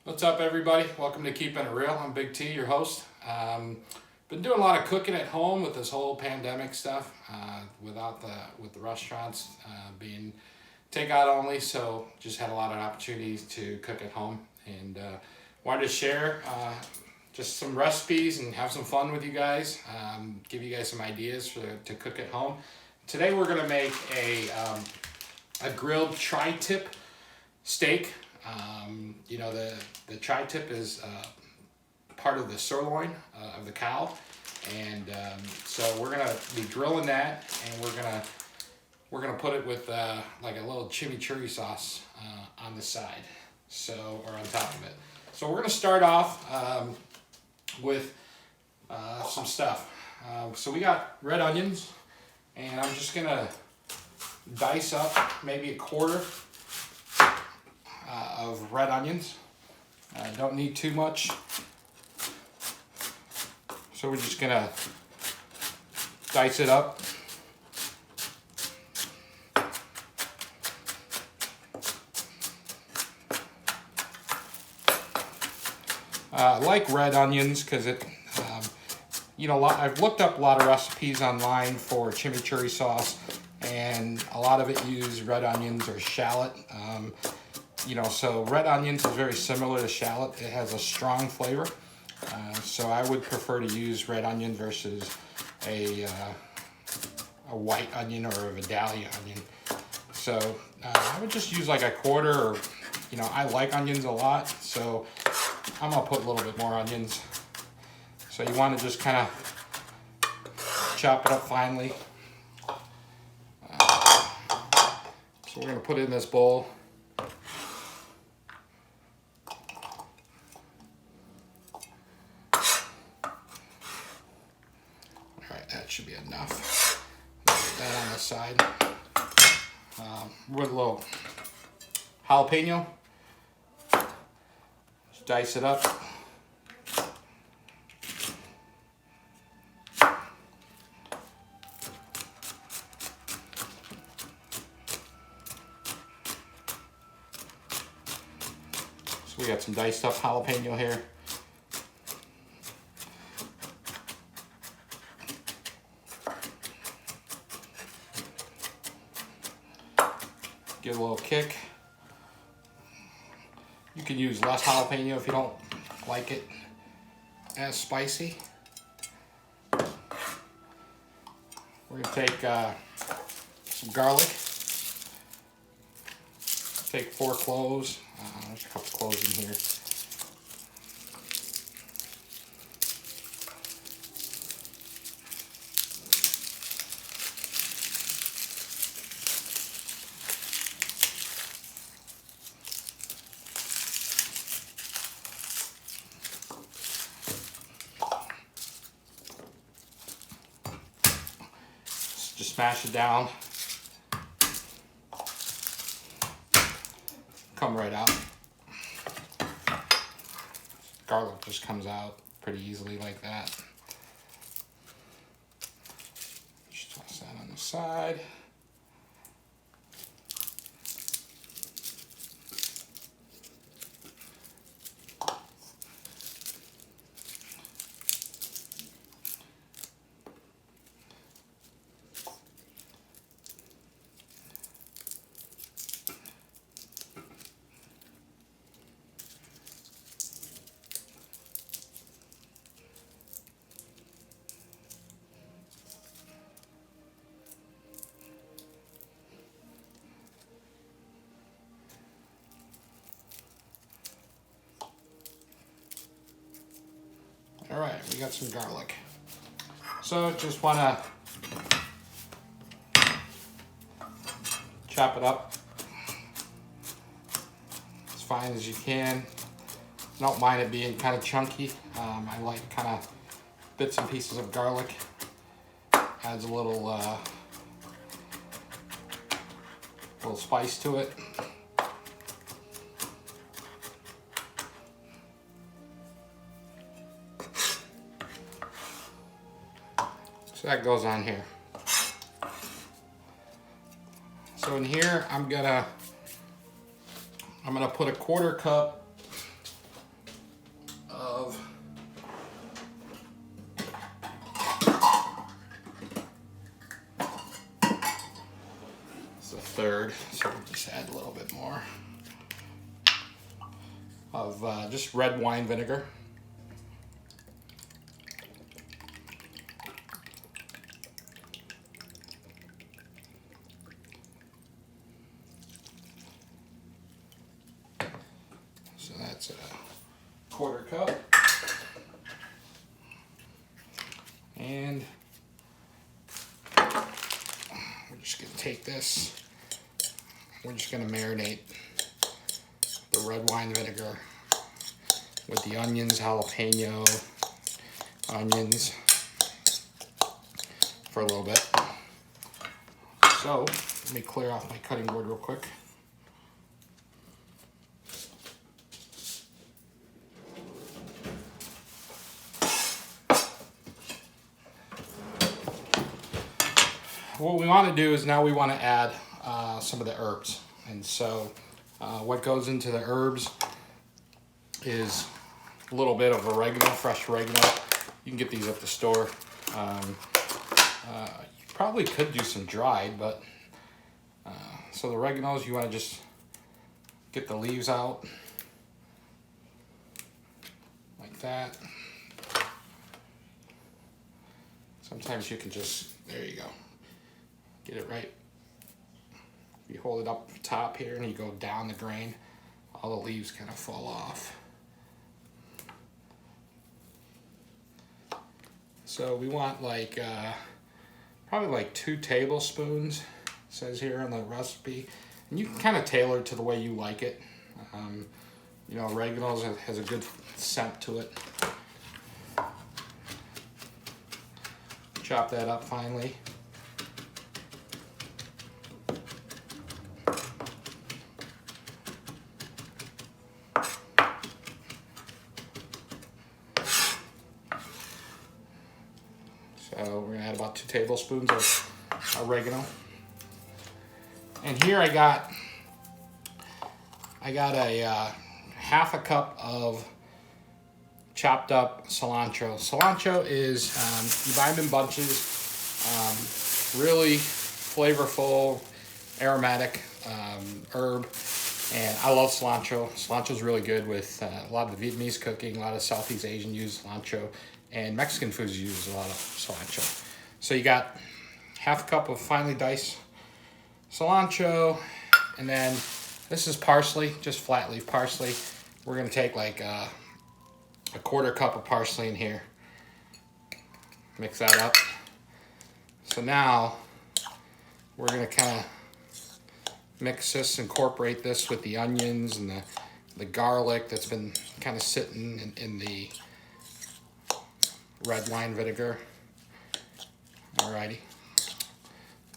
What's up, everybody? Welcome to Keeping It Real. I'm Big T, your host. Been doing a lot of cooking at home with this whole pandemic stuff, with the restaurants being takeout only. So just had a lot of opportunities to cook at home, and wanted to share just some recipes and have some fun with you guys. Give you guys some ideas to cook at home. Today we're gonna make a grilled tri-tip steak. The tri-tip is part of the sirloin of the cow, and so we're gonna be grilling that, and we're gonna put it with like a little chimichurri sauce on the side, or on top of it. So we're gonna start off with some stuff. So we got red onions, and I'm just gonna dice up maybe a quarter of red onions. Don't need too much. So we're just gonna dice it up. I like red onions because I've looked up a lot of recipes online for chimichurri sauce, and a lot of it use red onions or shallot. So red onions is very similar to shallot. It has a strong flavor. So I would prefer to use red onion versus a white onion or a Vidalia onion. So I would just use like a quarter, or, I like onions a lot, so I'm gonna put a little bit more onions. So you want to just kind of chop it up finely. So we're gonna put it in this bowl. That should be enough. Put that on the side. With a little jalapeno. Just dice it up. So we got some diced up jalapeno here. Get a little kick. You can use less jalapeno if you don't like it as spicy. We're gonna take some garlic. Take 4 cloves. There's a couple cloves in here. Just smash it down. Come right out. Garlic just comes out pretty easily like that. Just toss that on the side. All right, we got some garlic. So just want to chop it up as fine as you can. I don't mind it being kind of chunky. I like kind of bits and pieces of garlic. Adds a little spice to it. So that goes on here. So in here, I'm gonna put a 1/4 cup of just red wine vinegar. So that's a 1/4 cup. And we're just going to take this. We're just going to marinate the red wine vinegar with the onions, jalapeno, onions for a little bit. So let me clear off my cutting board real quick. What we want to do is now we want to add some of the herbs. And so what goes into the herbs is a little bit of oregano, fresh oregano. You can get these at the store. You probably could do some dried, but so the oreganos, you want to just get the leaves out like that. Sometimes you can just, there you go. Get it right. You hold it up top here and you go down the grain, all the leaves kind of fall off. So we want like probably like 2 tablespoons, it says here on the recipe, and you can kind of tailor it to the way you like it. You know, oregano has a good scent to it. Chop that up finely. So we're gonna add about 2 tablespoons of oregano. And here I got a 1/2 cup of chopped up cilantro. Cilantro is, you buy them in bunches, really flavorful, aromatic herb. And I love cilantro. Cilantro is really good with a lot of Vietnamese cooking. A lot of Southeast Asian use cilantro. And Mexican foods use a lot of cilantro. So you got 1/2 cup of finely diced cilantro. And then this is parsley, just flat leaf parsley. We're going to take like a 1/4 cup of parsley in here. Mix that up. So now we're going to kind of mix this, incorporate this with the onions and the garlic that's been kind of sitting in the red wine vinegar. Alrighty.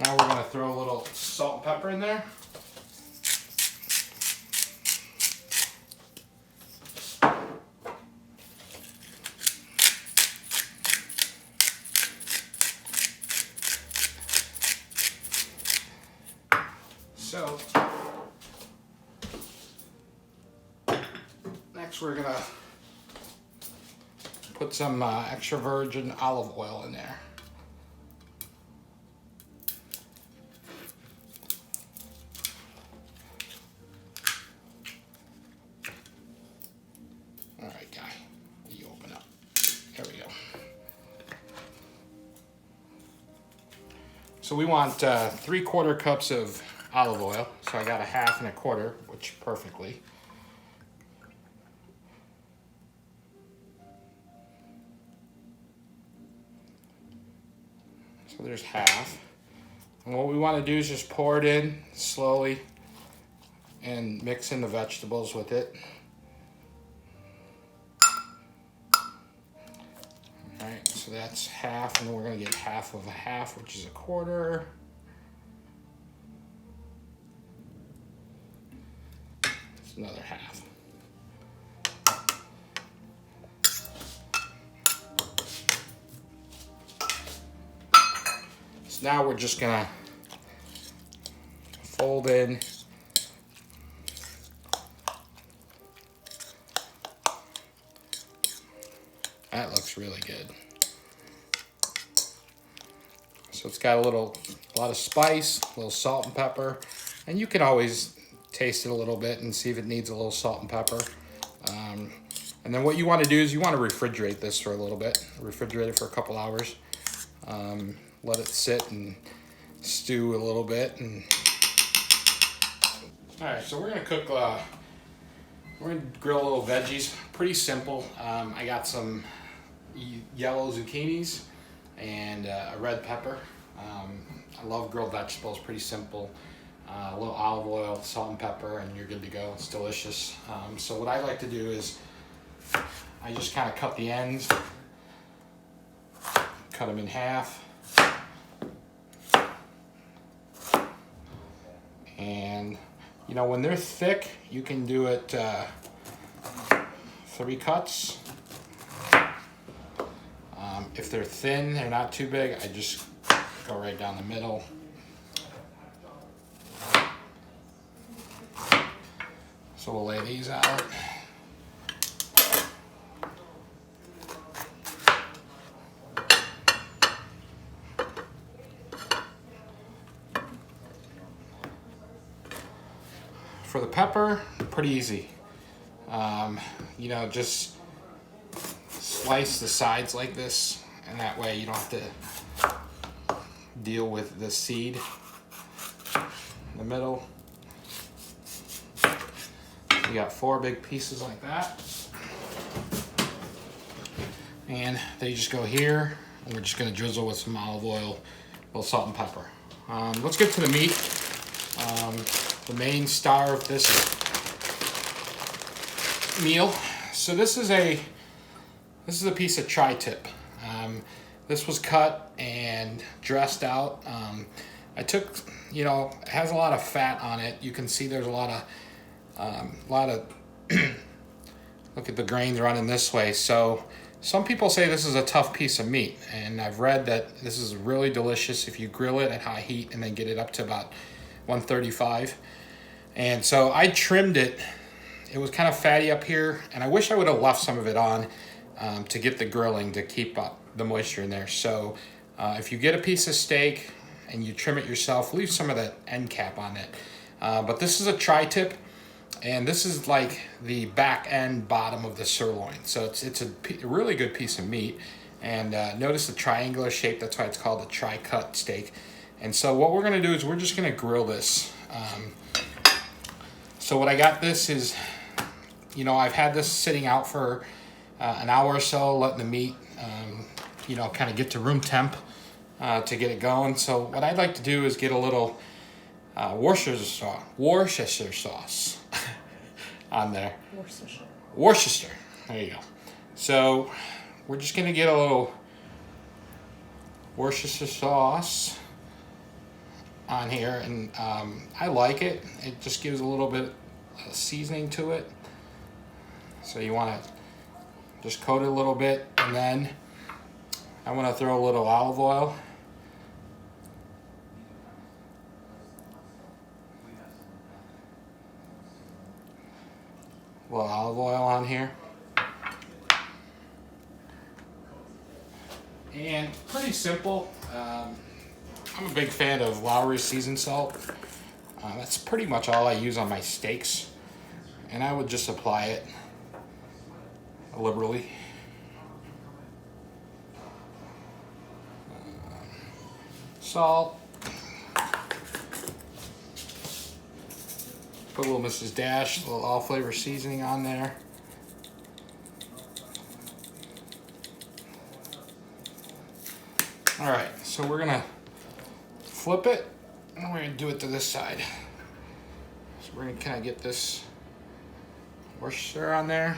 Now we're going to throw a little salt and pepper in there. So next we're gonna put some extra virgin olive oil in there. All right, guy, you open up. There we go. So we want 3/4 cups of olive oil. So I got a 1/2 and a 1/4, which perfectly. So there's 1/2. And what we want to do is just pour it in slowly and mix in the vegetables with it. Alright, so that's 1/2, and then we're going to get 1/2 of a 1/2, which is a 1/4. It's another 1/2. So now we're just going to fold in that. Looks really good. So it's got a lot of spice, a little salt and pepper, and you can always taste it a little bit and see if it needs a little salt and pepper. And then what you want to do is you want to refrigerate this for a little bit. Refrigerate it for a couple hours. Let it sit and stew a little bit. And all right, so we're gonna cook. We're gonna grill little veggies. Pretty simple. I got some yellow zucchinis and a red pepper. I love grilled vegetables. Pretty simple. A little olive oil, salt and pepper, and you're good to go. It's delicious. So what I like to do is I just kind of cut the ends, cut them in half, and you know, when they're thick, you can do it 3 cuts. If they're thin, they're not too big, I just go right down the middle. So we'll lay these out. For the pepper, pretty easy. You know, just slice the sides like this, and that way you don't have to deal with the seed in the middle. You got 4 big pieces like that. And they just go here, and we're just gonna drizzle with some olive oil, a little salt and pepper. Let's get to the meat. The main star of this meal. So this is a piece of tri-tip. This was cut and dressed out. I took, you know, it has a lot of fat on it. You can see there's a lot of look at the grains running this way. So some people say this is a tough piece of meat, and I've read that this is really delicious if you grill it at high heat and then get it up to about 135. And so I trimmed it. It was kind of fatty up here, and I wish I would have left some of it on to get the grilling to keep up the moisture in there. So if you get a piece of steak and you trim it yourself, leave some of that end cap on it. But this is a tri-tip, and this is like the back end bottom of the sirloin. So it's a really good piece of meat. And notice the triangular shape, that's why it's called a tri-cut steak. And so what we're gonna do is we're just gonna grill this. So what I got this is, you know, I've had this sitting out for an hour or so, letting the meat, you know, kind of get to room temp to get it going. So what I'd like to do is get a little Worcestershire sauce on there. Worcester. There you go. So we're just gonna get a little Worcestershire sauce on here, and I like it. It just gives a little bit of seasoning to it. So you want to just coat it a little bit, and then I want to throw a little olive oil. A little olive oil on here. And pretty simple. I'm a big fan of Lowry seasoned salt. That's pretty much all I use on my steaks. And I would just apply it liberally. Salt. Put a little Mrs. Dash, a little all flavor seasoning on there. All right, so we're gonna flip it, and we're gonna do it to this side. So we're gonna kind of get this Worcester on there.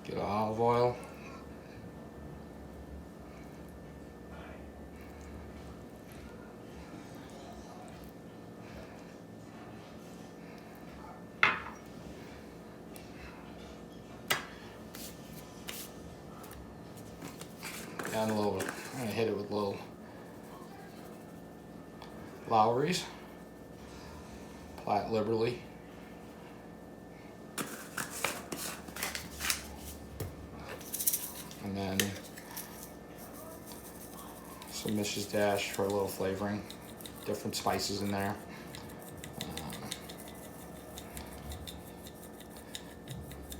Get olive oil. Down a little bit. I'm gonna hit it with little Lowry's. Apply it liberally. And then some Mrs. Dash for a little flavoring, different spices in there.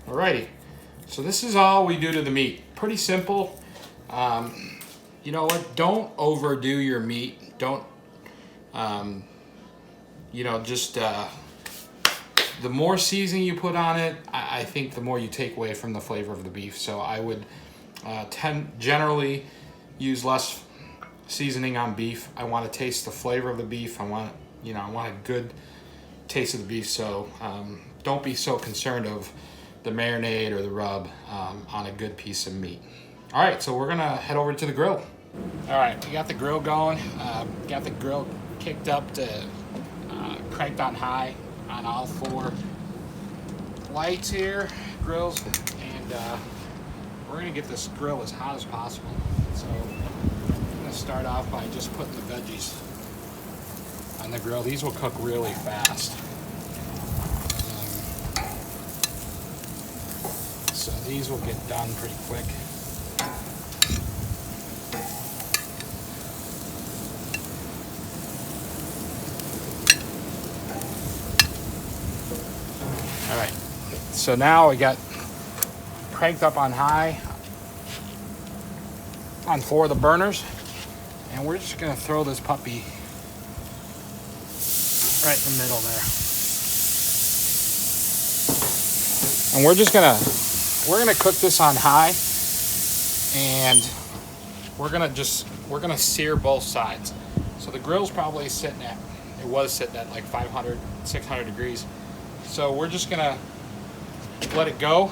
Alrighty, so this is all we do to the meat. Pretty simple. You know what? Don't overdo your meat. Don't, you know, just the more seasoning you put on it, I think the more you take away from the flavor of the beef. So I would generally use less seasoning on beef. I want to taste the flavor of the beef. I want a good taste of the beef. So don't be so concerned of the marinade or the rub on a good piece of meat. All right, so we're gonna head over to the grill. All right, we got the grill going. Got the grill kicked up to cranked on high on all 4 lights here, grills, and we're gonna get this grill as hot as possible. So I'm gonna start off by just putting the veggies on the grill. These will cook really fast. So these will get done pretty quick. All right, so now we got cranked up on high on 4 of the burners, and we're just gonna throw this puppy right in the middle there. And we're gonna cook this on high, and we're gonna sear both sides. So the grill's probably was sitting at like 500, 600 degrees. So we're just gonna let it go,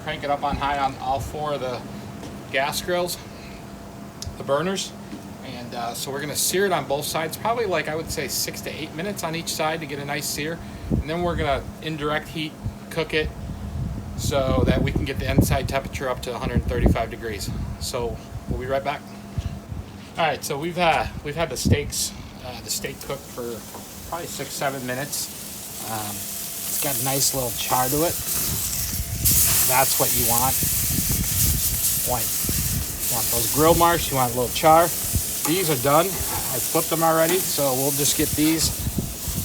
crank it up on high on all 4 of the gas grills, the burners, and so we're gonna sear it on both sides, probably like I would say 6 to 8 minutes on each side to get a nice sear, and then we're gonna indirect heat cook it so that we can get the inside temperature up to 135 degrees. So we'll be right back. All right, so we've had the steak cooked for probably 6-7 minutes. It's got a nice little char to it. That's what you want. You want those grill marks, you want a little char. These are done. I flipped them already, so we'll just get these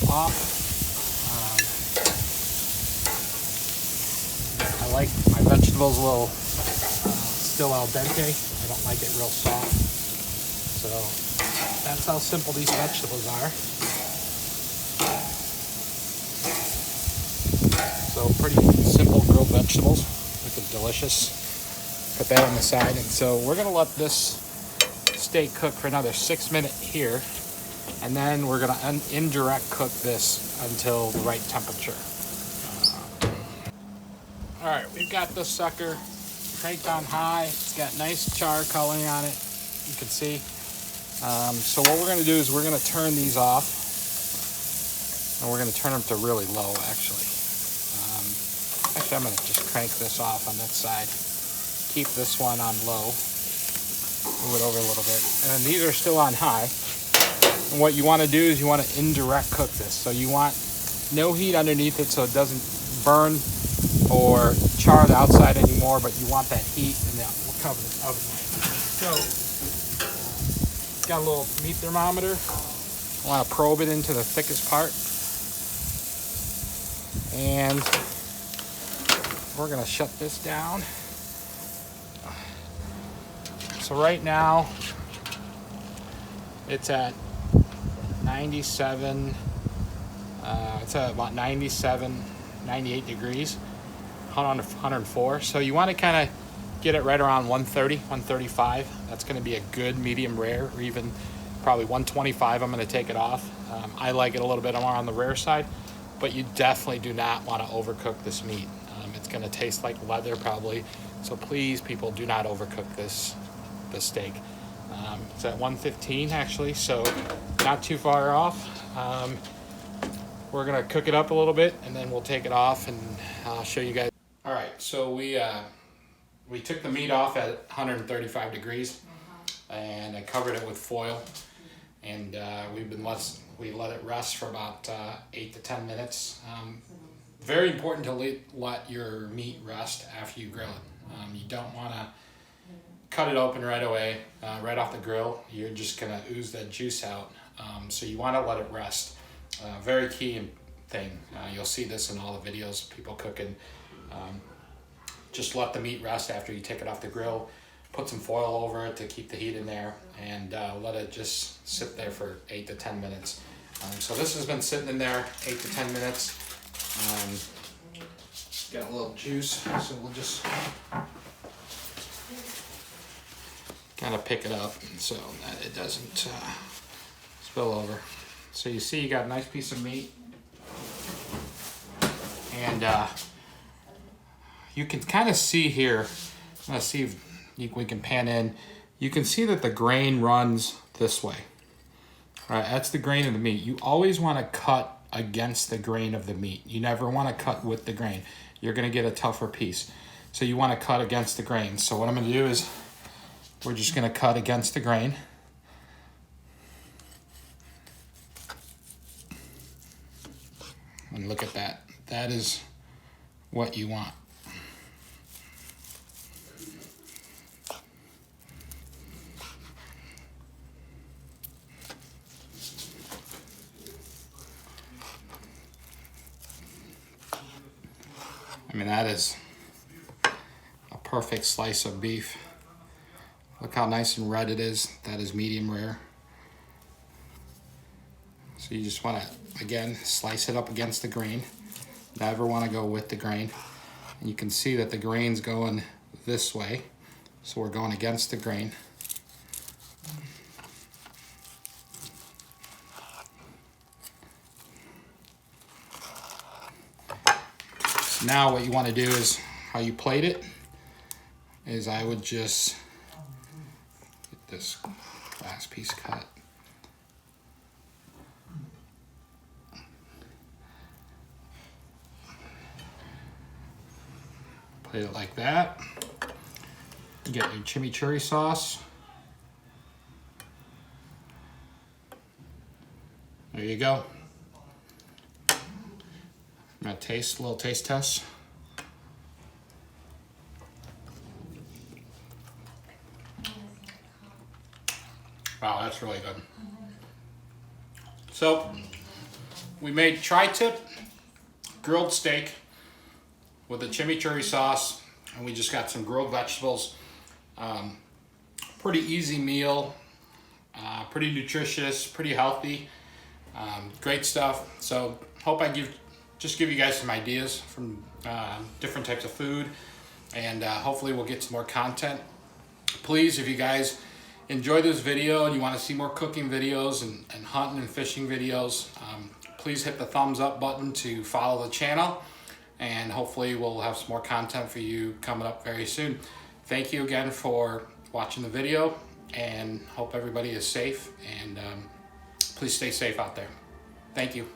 off. I like my vegetables a little still al dente. I don't like it real soft. So that's how simple these vegetables are. So pretty simple grilled vegetables, looking delicious. Put that on the side, and so we're gonna let this steak cook for another 6 minutes here, and then we're gonna indirect cook this until the right temperature. All right, we've got this sucker cranked on high. It's got nice char coloring on it, you can see. So what we're gonna do is we're gonna turn these off, and we're gonna turn them to really low, actually. Actually, I'm gonna just crank this off on this side. Keep this one on low. Move it over a little bit. And then these are still on high. And what you wanna do is you wanna indirect cook this. So you want no heat underneath it so it doesn't burn or char the outside anymore, but you want that heat in the oven. So, got a little meat thermometer. I wanna probe it into the thickest part. And we're gonna shut this down. So right now, it's at 97, it's at about 97, 98 degrees, 104. So you wanna kinda get it right around 130, 135. That's gonna be a good medium rare, or even probably 125, I'm gonna take it off. I like it a little bit more on the rare side, but you definitely do not wanna overcook this meat. It's gonna taste like leather probably. So please, people, do not overcook this steak. It's at 115 actually, so not too far off. We're gonna cook it up a little bit, and then we'll take it off, and I'll show you guys. All right, so we took the meat off at 135 degrees, and I covered it with foil, and we let it rest for about 8 to 10 minutes. Very important to let your meat rest after you grill it. You don't want to cut it open right away, right off the grill. You're just gonna ooze that juice out. So you wanna let it rest. Very key thing. You'll see this in all the videos, people cooking. Just let the meat rest after you take it off the grill. Put some foil over it to keep the heat in there, and let it just sit there for 8 to 10 minutes. So this has been sitting in there 8 to 10 minutes. Got a little juice, so we'll just kind of pick it up so that it doesn't spill over. So you see you got a nice piece of meat, and you can kind of see here, let's see if we can pan in, you can see that the grain runs this way. All right, that's the grain of the meat. You always want to cut against the grain of the meat. You never want to cut with the grain. You're going to get a tougher piece. So you want to cut against the grain. So what I'm going to do is we're just going to cut against the grain. And look at that. That is what you want. I mean, that is a perfect slice of beef. Look how nice and red it is. That is medium rare. So you just want to, again, slice it up against the grain. Never want to go with the grain. And you can see that the grain's going this way. So we're going against the grain. Now what you want to do is, how you plate it, is I would just get this last piece cut. Plate it like that. You get your chimichurri sauce. There you go. I'm gonna taste, a little taste test. Wow, that's really good. So, we made tri-tip grilled steak with a chimichurri sauce, and we just got some grilled vegetables. Pretty easy meal, pretty nutritious, pretty healthy, great stuff. So, hope I just give you guys some ideas from different types of food, and hopefully we'll get some more content. Please, if you guys enjoy this video and you want to see more cooking videos and hunting and fishing videos, please hit the thumbs up button to follow the channel, and hopefully we'll have some more content for you coming up very soon. Thank you again for watching the video, and hope everybody is safe, and please stay safe out there. Thank you.